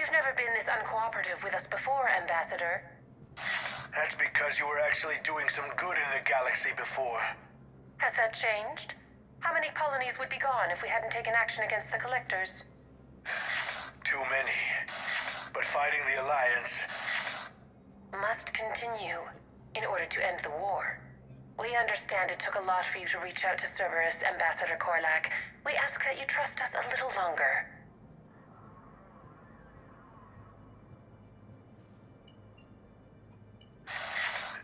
You've never been this uncooperative with us before, Ambassador. That's because you were actually doing some good in the galaxy before. Has that changed? How many colonies would be gone if we hadn't taken action against the Collectors? Too many. But fighting the Alliance must continue in order to end the war. We understand it took a lot for you to reach out to Cerberus, Ambassador Korlak. We ask that you trust us a little longer.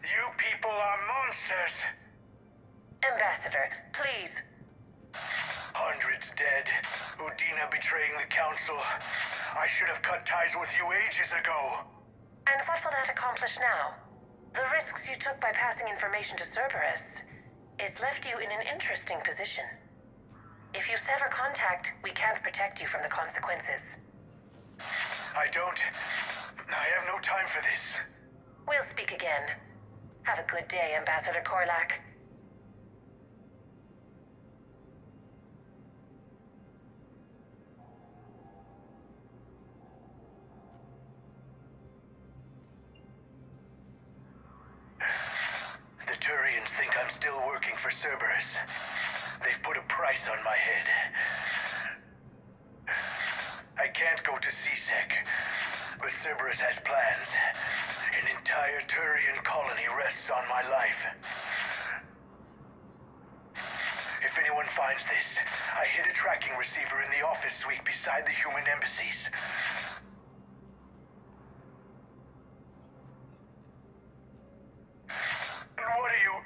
You people are monsters! Ambassador, please. Hundreds dead. Udina betraying the Council. I should have cut ties with you ages ago. And what will that accomplish now? The risks you took by passing information to Cerberus, it's left you in an interesting position. If you sever contact, we can't protect you from the consequences. I have no time for this. We'll speak again. Have a good day, Ambassador Korlak. The Turians think I'm still working for Cerberus. They've put a price on my head. I can't go to C-Sec, but Cerberus has plans. An entire Turian colony rests on my life. If anyone finds this, I hid a tracking receiver in the office suite beside the human embassies. What are you...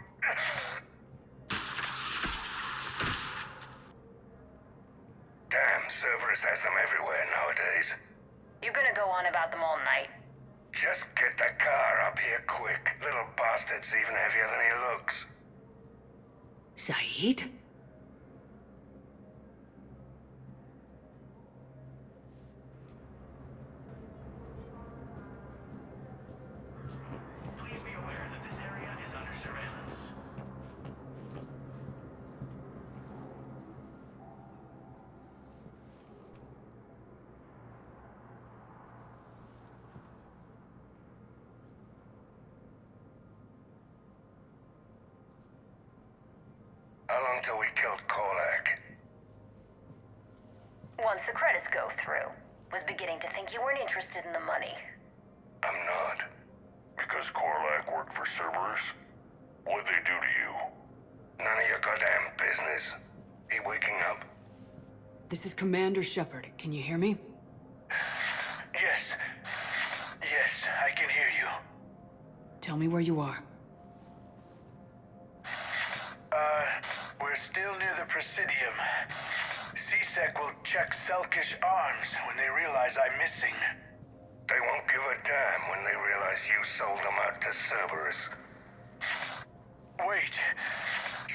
Damn, Cerberus has them everywhere nowadays. You gonna go on about them all night? Just get the car up here quick. Little bastard's even heavier than he looks. Saeed? Please be aware that this area is under surveillance. How long till we killed Korlak? Once the credits go through. Was beginning to think you weren't interested in the money. I'm not. Because Korlak worked for Cerberus? What'd they do to you? None of your goddamn business. He waking up? This is Commander Shepard. Can you hear me? Yes. Yes, I can hear you. Tell me where you are. We're still near the Presidium. C-Sec will check Selkish arms when they realize I'm missing. They won't give a damn when they realize you sold them out to Cerberus. Wait.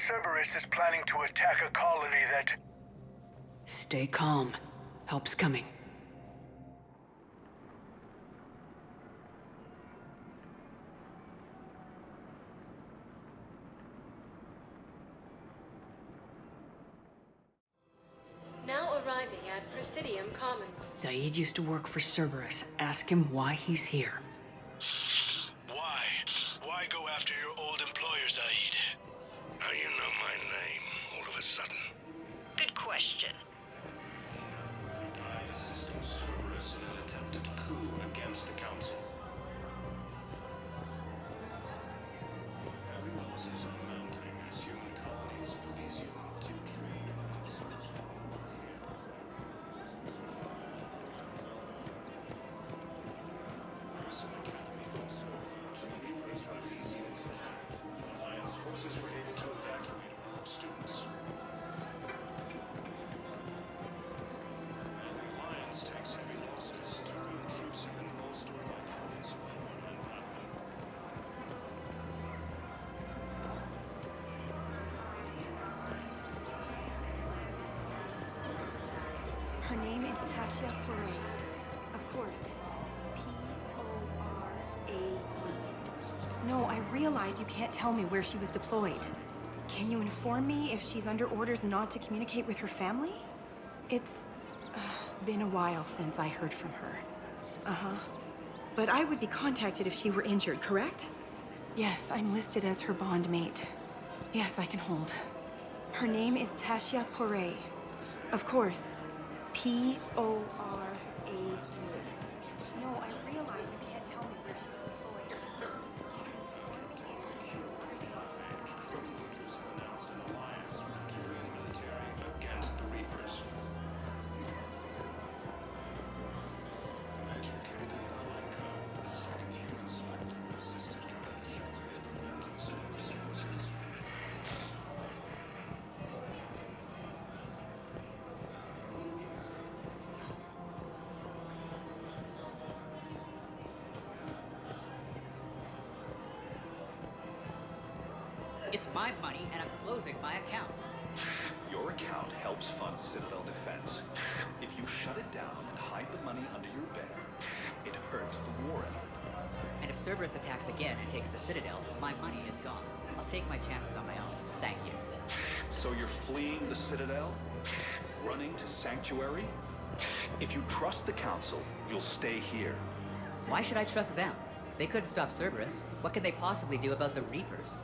Cerberus is planning to attack a colony that... Stay calm. Help's coming. Now arriving at Presidium Common. Saeed used to work for Cerberus. Ask him why he's here. Why? Why go after your old employer, Zaid? How you know my name all of a sudden? Good question. Assisting Cerberus in an attempted coup against the Council. Heavy losses are mounting as human colonies resume to trade. Alliance forces were able to evacuate all students. The Alliance takes heavy losses. Turian troops have been bolstered by colonies of Horn and Patman. Her name is Tasha Correa. Of course. P-O-R-A-E. No, I realize you can't tell me where she was deployed. Can you inform me if she's under orders not to communicate with her family? It's been a while since I heard from her. But I would be contacted if she were injured, correct? Yes, I'm listed as her bondmate. Yes, I can hold. Her name is Tasha Poray. Of course, Porau. No, I realize you can't tell me where she was deployed. Against the Reapers. Major Kennedy Alenka, the second human soldier, assisted Commander Shepard in preventing Cerberus. It's my money, and I'm closing my account. Your account helps fund Citadel defense. If you shut it down and hide the money under your bed, it hurts the war effort. And if Cerberus attacks again and takes the Citadel, my money is gone. I'll take my chances on my own. Thank you. So you're fleeing the Citadel? Running to Sanctuary? If you trust the Council, you'll stay here. Why should I trust them? They couldn't stop Cerberus. What could they possibly do about the Reapers?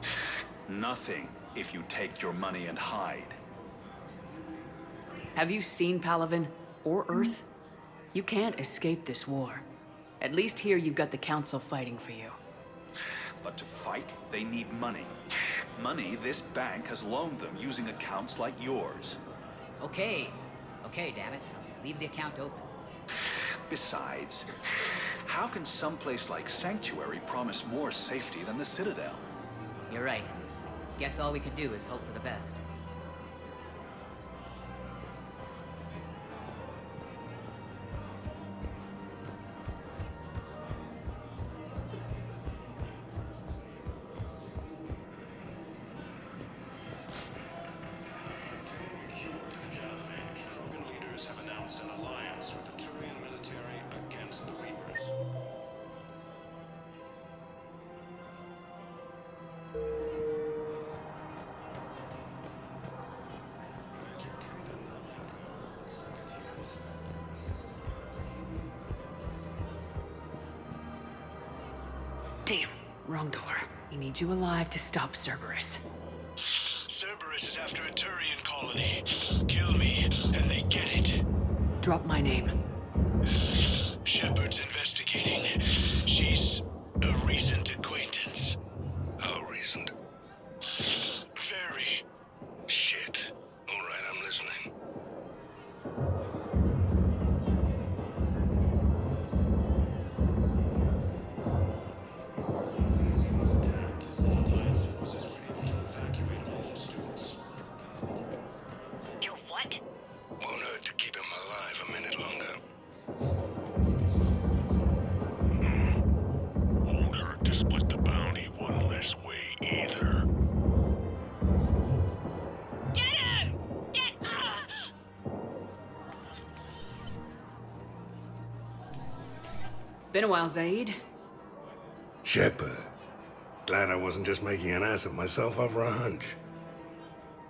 Nothing if you take your money and hide. Have you seen Palaven or Earth? You can't escape this war. At least here you've got the Council fighting for you. But to fight, they need money. Money this bank has loaned them using accounts like yours. Okay, damn it. Leave the account open. Besides, how can someplace like Sanctuary promise more safety than the Citadel? You're right. Guess all we can do is hope for the best. Krogan leaders have announced an alliance with the Turian military against the Reapers. Major Kennedy Alenka, the second human soldier. Damn, wrong door. We need you alive to stop Cerberus. Cerberus is after a Turian colony. Kill me, and they get it. Drop my name. Shepard's investigating. She's a recent acquaintance. How recent? Very. Shit. All right, I'm listening. Alliance forces were able to evacuate all students. You what? Won't hurt to keep him alive a minute longer. Won't hurt to split the bounty one less way either. Get him! Been a while, Zaid. Shepard. Glad I wasn't just making an ass of myself over a hunch.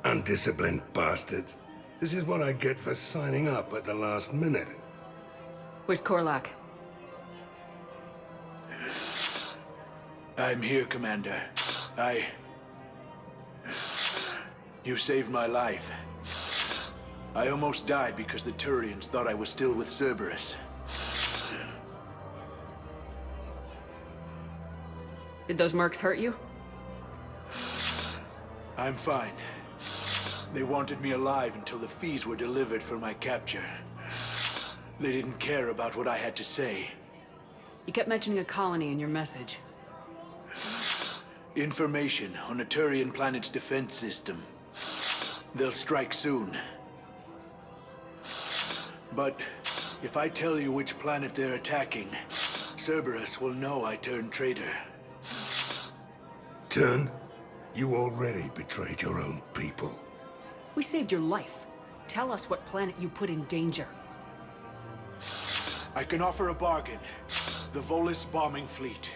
Undisciplined bastards. This is what I get for signing up at the last minute. Where's Korlak? I'm here, Commander. You saved my life. I almost died because the Turians thought I was still with Cerberus. Did those mercs hurt you? I'm fine. They wanted me alive until the fees were delivered for my capture. They didn't care about what I had to say. You kept mentioning a colony in your message. Information on a Turian planet's defense system. They'll strike soon. But if I tell you which planet they're attacking, Cerberus will know I turned traitor. Turn? You already betrayed your own people. We saved your life. Tell us what planet you put in danger. I can offer a bargain. The Volus bombing fleet.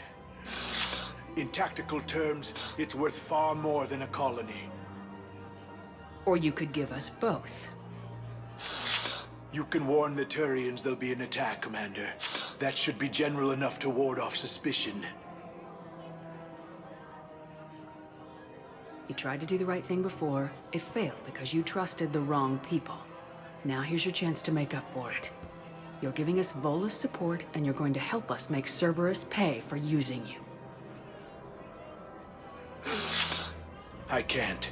In tactical terms, it's worth far more than a colony. Or you could give us both. You can warn the Turians there'll be an attack, Commander. That should be general enough to ward off suspicion. You tried to do the right thing before. It failed because you trusted the wrong people. Now here's your chance to make up for it. You're giving us Volus support, and you're going to help us make Cerberus pay for using you. I can't.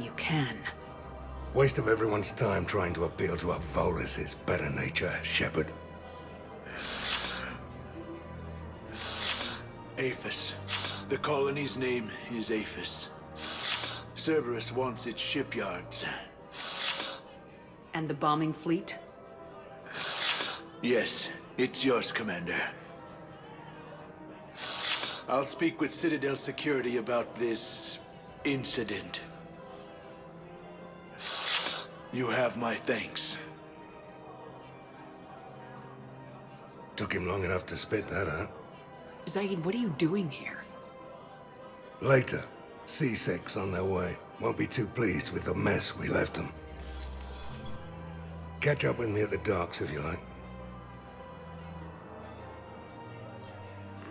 You can. Waste of everyone's time trying to appeal to a Volus's better nature, Shepard. Aphis. The colony's name is Aphis. Cerberus wants its shipyards. And the bombing fleet? Yes, it's yours, Commander. I'll speak with Citadel Security about this incident. You have my thanks. Took him long enough to spit that out. Zaid, what are you doing here? Later, C6 on their way. Won't be too pleased with the mess we left them. Catch up with me at the docks if you like.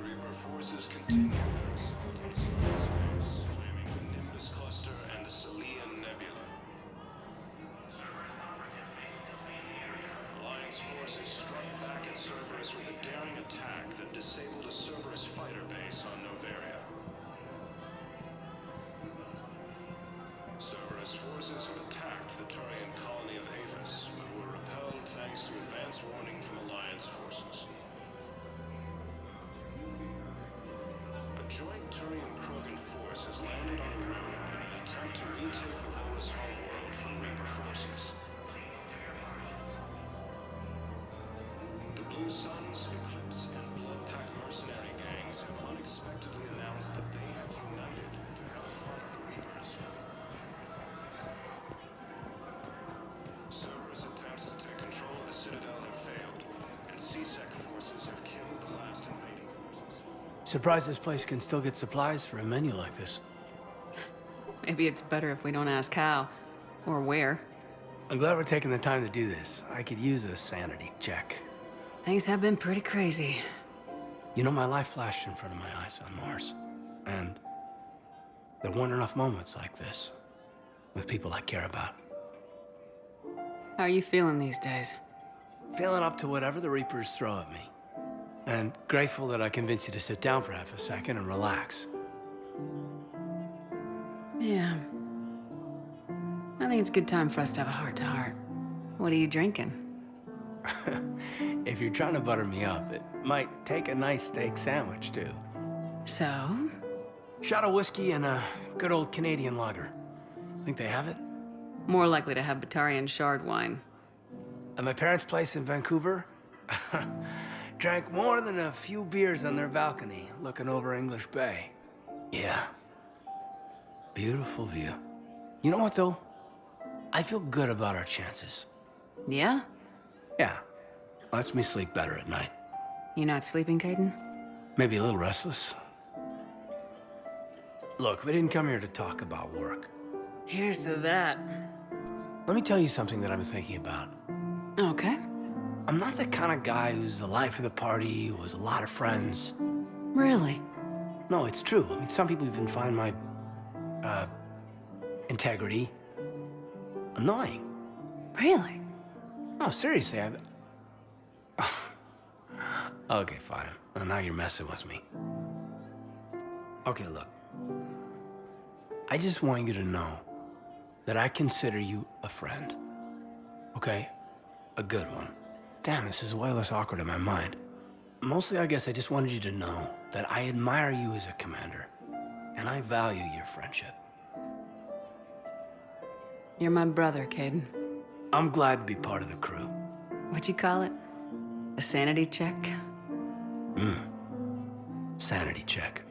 Reaper forces continue their assault on Cerberus, claiming the Nimbus Cluster and the Selian Nebula. Alliance forces struck back at Cerberus with a daring attack that disabled a Cerberus fighter base on Noveria. Cerberus forces have attacked the Turian colony of Aphis, but were repelled thanks to advance warning from Alliance forces. A joint Turian-Krogan force has landed on Orion in an attempt to retake the Volus homeworld from Reaper forces. The Blue Suns, Eclipse, and Bloodpack mercenary gangs have unexpectedly announced that they have united to help hunt the Reapers. Cerberus attempts to take control of the Citadel have failed, and C-Sec forces have killed the last invading forces. Surprised this place can still get supplies for a menu like this. Maybe it's better if we don't ask how. Or where. I'm glad we're taking the time to do this. I could use a sanity check. Things have been pretty crazy. You know, my life flashed in front of my eyes on Mars. And there weren't enough moments like this with people I care about. How are you feeling these days? Feeling up to whatever the Reapers throw at me. And grateful that I convinced you to sit down for half a second and relax. Yeah. I think it's a good time for us to have a heart-to-heart. What are you drinking? If you're trying to butter me up, it might take a nice steak sandwich, too. So? Shot of whiskey and a good old Canadian lager. Think they have it? More likely to have Batarian shard wine. At my parents' place in Vancouver, drank more than a few beers on their balcony, looking over English Bay. Yeah. Beautiful view. You know what, though? I feel good about our chances. Yeah? Yeah. Lets me sleep better at night. You not sleeping, Caden? Maybe a little restless. Look, we didn't come here to talk about work. Here's to that. Let me tell you something that I've been thinking about. Okay. I'm not the kind of guy who's the life of the party, who has a lot of friends. Really? No, it's true. I mean, some people even find my, integrity annoying. Really? No, seriously, Okay, fine. Well, now you're messing with me. Okay, look. I just want you to know that I consider you a friend. Okay? A good one. Damn, this is way less awkward in my mind. Mostly, I guess I just wanted you to know that I admire you as a commander, and I value your friendship. You're my brother, Caden. I'm glad to be part of the crew. What'd you call it? A sanity check? Sanity check.